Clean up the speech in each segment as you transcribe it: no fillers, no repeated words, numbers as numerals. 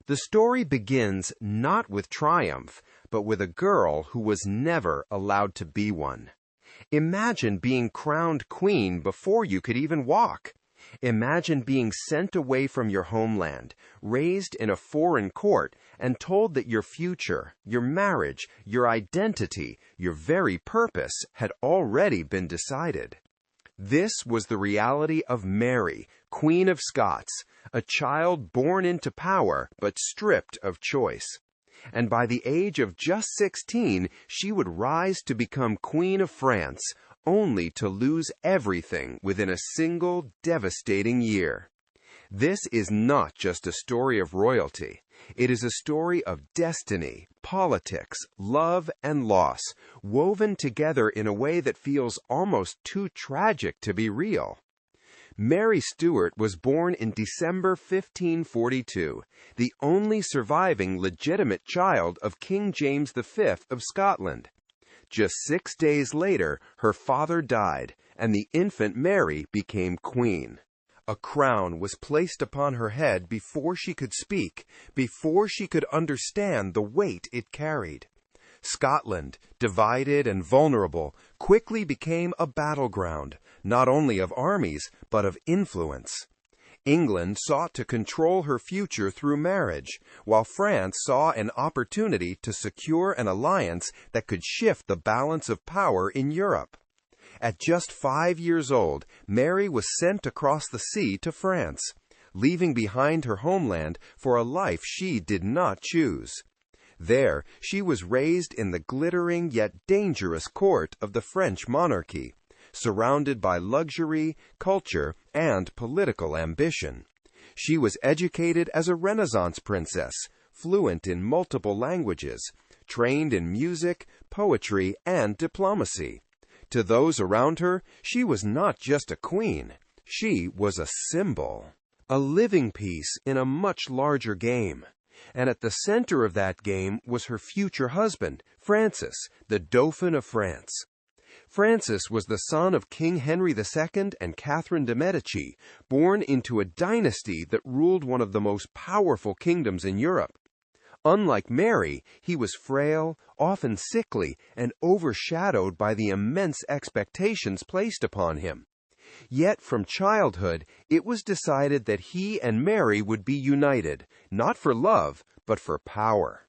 The story begins not with triumph, but with a girl who was never allowed to be one. Imagine being crowned queen before you could even walk. Imagine being sent away from your homeland, raised in a foreign court, and told that your future, your marriage, your identity, your very purpose had already been decided. This was the reality of Mary, Queen of Scots, a child born into power but stripped of choice. And by the age of just 16, she would rise to become Queen of France, only to lose everything within a single devastating year. This is not just a story of royalty. It is a story of destiny, politics, love, and loss, woven together in a way that feels almost too tragic to be real. Mary Stuart was born in December 1542, the only surviving legitimate child of King James V of Scotland. Just 6 days later, her father died, and the infant Mary became queen. A crown was placed upon her head before she could speak, before she could understand the weight it carried. Scotland, divided and vulnerable, quickly became a battleground, not only of armies, but of influence. England sought to control her future through marriage, while France saw an opportunity to secure an alliance that could shift the balance of power in Europe. At just 5 years old, Mary was sent across the sea to France, leaving behind her homeland for a life she did not choose. There, she was raised in the glittering yet dangerous court of the French monarchy, surrounded by luxury, culture, and political ambition. She was educated as a Renaissance princess, fluent in multiple languages, trained in music, poetry, and diplomacy. To those around her, she was not just a queen. She was a symbol, a living piece in a much larger game. And at the center of that game was her future husband, Francis, the Dauphin of France. Francis was the son of King Henry II and Catherine de' Medici, born into a dynasty that ruled one of the most powerful kingdoms in Europe. Unlike Mary, he was frail, often sickly, and overshadowed by the immense expectations placed upon him. Yet from childhood, it was decided that he and Mary would be united, not for love, but for power.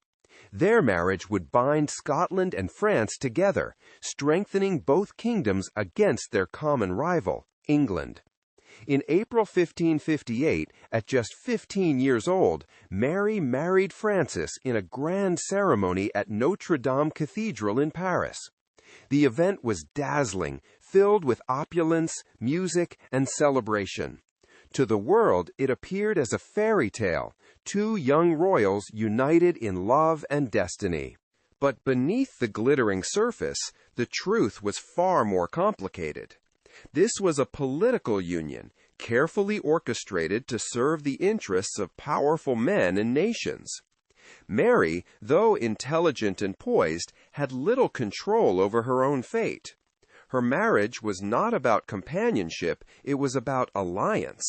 Their marriage would bind Scotland and France together, strengthening both kingdoms against their common rival, England. In April 1558, at just 15 years old, Mary married Francis in a grand ceremony at Notre Dame Cathedral in Paris. The event was dazzling, filled with opulence, music, and celebration. To the world, it appeared as a fairy tale, two young royals united in love and destiny. But beneath the glittering surface, the truth was far more complicated. This was a political union, carefully orchestrated to serve the interests of powerful men and nations. Mary, though intelligent and poised, had little control over her own fate. Her marriage was not about companionship, it was about alliance.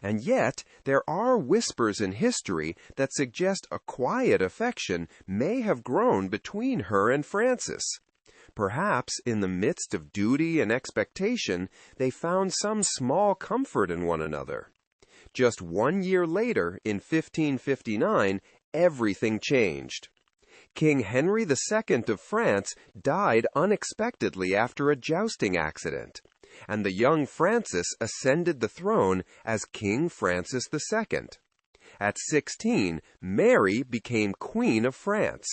And yet, there are whispers in history that suggest a quiet affection may have grown between her and Francis. Perhaps, in the midst of duty and expectation, they found some small comfort in one another. Just 1 year later, in 1559, everything changed. King Henry II of France died unexpectedly after a jousting accident, and the young Francis ascended the throne as King Francis II. At 16, Mary became Queen of France.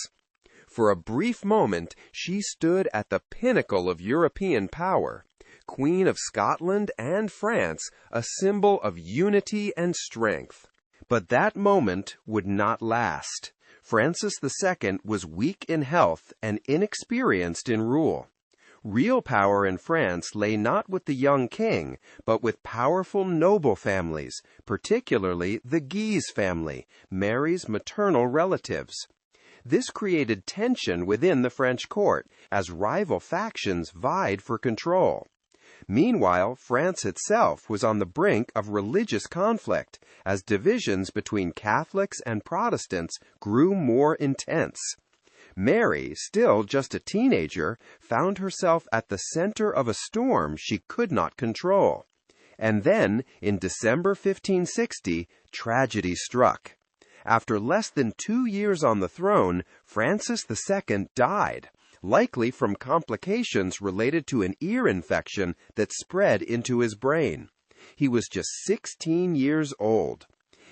For a brief moment, she stood at the pinnacle of European power, Queen of Scotland and France, a symbol of unity and strength. But that moment would not last. Francis II was weak in health and inexperienced in rule. Real power in France lay not with the young king, but with powerful noble families, particularly the Guise family, Mary's maternal relatives. This created tension within the French court, as rival factions vied for control. Meanwhile, France itself was on the brink of religious conflict as divisions between Catholics and Protestants grew more intense. Mary, still just a teenager, found herself at the center of a storm she could not control. And then, in December 1560, tragedy struck. After less than 2 years on the throne, Francis II died, likely from complications related to an ear infection that spread into his brain. He was just 16 years old.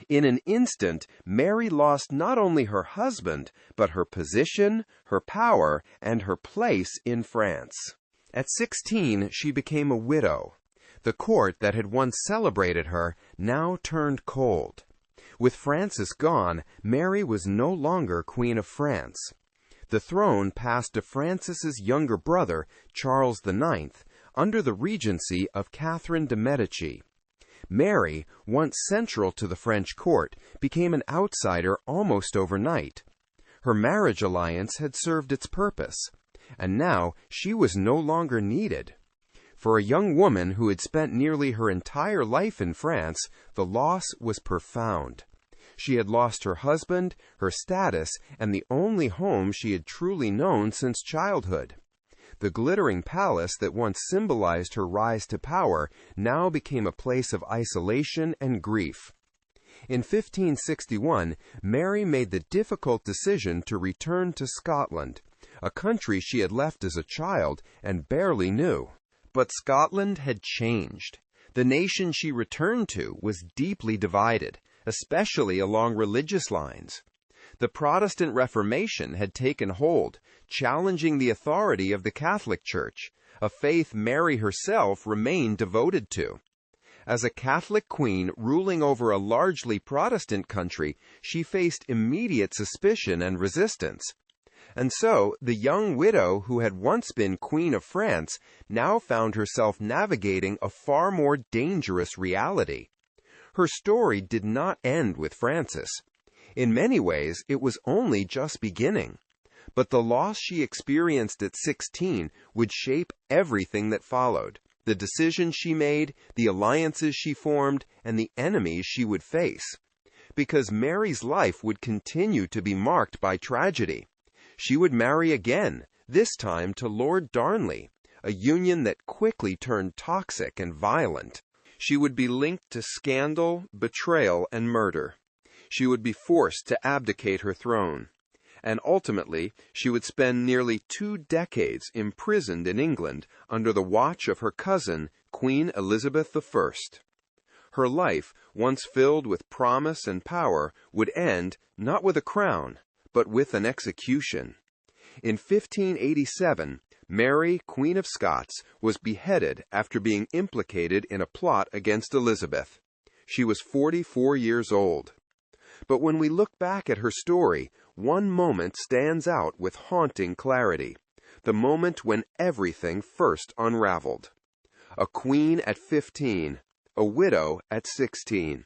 In an instant, Mary lost not only her husband, but her position, her power, and her place in France. At 16, she became a widow. The court that had once celebrated her now turned cold. With Francis gone, Mary was no longer Queen of France. The throne passed to Francis's younger brother, Charles IX, under the regency of Catherine de' Medici. Mary, once central to the French court, became an outsider almost overnight. Her marriage alliance had served its purpose, and now she was no longer needed. For a young woman who had spent nearly her entire life in France, the loss was profound. She had lost her husband, her status, and the only home she had truly known since childhood. The glittering palace that once symbolized her rise to power now became a place of isolation and grief. In 1561, Mary made the difficult decision to return to Scotland, a country she had left as a child and barely knew. But Scotland had changed. The nation she returned to was deeply divided, especially along religious lines. The Protestant Reformation had taken hold, challenging the authority of the Catholic Church, a faith Mary herself remained devoted to. As a Catholic queen ruling over a largely Protestant country, she faced immediate suspicion and resistance. And so, the young widow who had once been Queen of France now found herself navigating a far more dangerous reality. Her story did not end with Francis. In many ways, it was only just beginning. But the loss she experienced at 16 would shape everything that followed, the decisions she made, the alliances she formed, and the enemies she would face. Because Mary's life would continue to be marked by tragedy. She would marry again, this time to Lord Darnley, a union that quickly turned toxic and violent. She would be linked to scandal, betrayal, and murder. She would be forced to abdicate her throne. And ultimately, she would spend nearly 2 decades imprisoned in England under the watch of her cousin, Queen Elizabeth I. Her life, once filled with promise and power, would end not with a crown, but with an execution. In 1587, Mary, Queen of Scots, was beheaded after being implicated in a plot against Elizabeth. She was 44 years old. But when we look back at her story, one moment stands out with haunting clarity, the moment when everything first unraveled. A queen at 15, a widow at 16.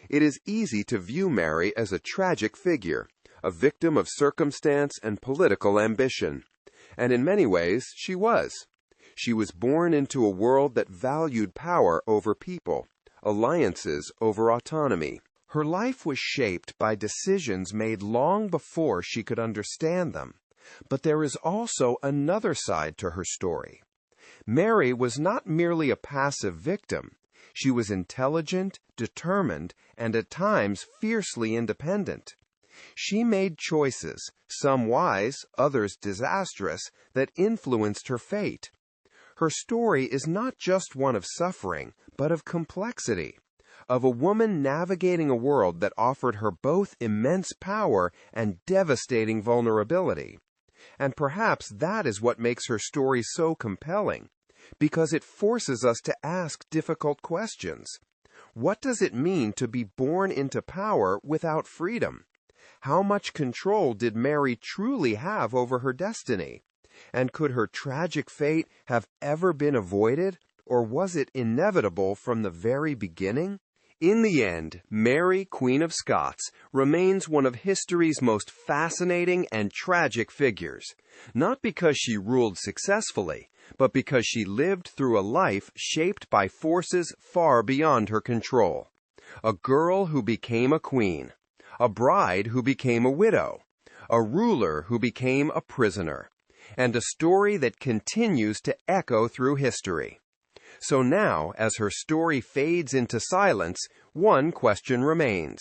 It is easy to view Mary as a tragic figure, a victim of circumstance and political ambition. And in many ways, she was. She was born into a world that valued power over people, alliances over autonomy. Her life was shaped by decisions made long before she could understand them. But there is also another side to her story. Mary was not merely a passive victim. She was intelligent, determined, and at times fiercely independent. She made choices, some wise, others disastrous, that influenced her fate. Her story is not just one of suffering, but of complexity, of a woman navigating a world that offered her both immense power and devastating vulnerability. And perhaps that is what makes her story so compelling, because it forces us to ask difficult questions. What does it mean to be born into power without freedom? How much control did Mary truly have over her destiny? And could her tragic fate have ever been avoided, or was it inevitable from the very beginning? In the end, Mary, Queen of Scots, remains one of history's most fascinating and tragic figures, not because she ruled successfully, but because she lived through a life shaped by forces far beyond her control. A girl who became a queen, a bride who became a widow, a ruler who became a prisoner, and a story that continues to echo through history. So now, as her story fades into silence, one question remains.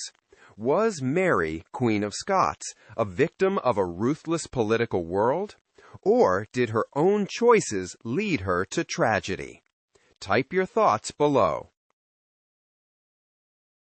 Was Mary, Queen of Scots, a victim of a ruthless political world? Or did her own choices lead her to tragedy? Type your thoughts below.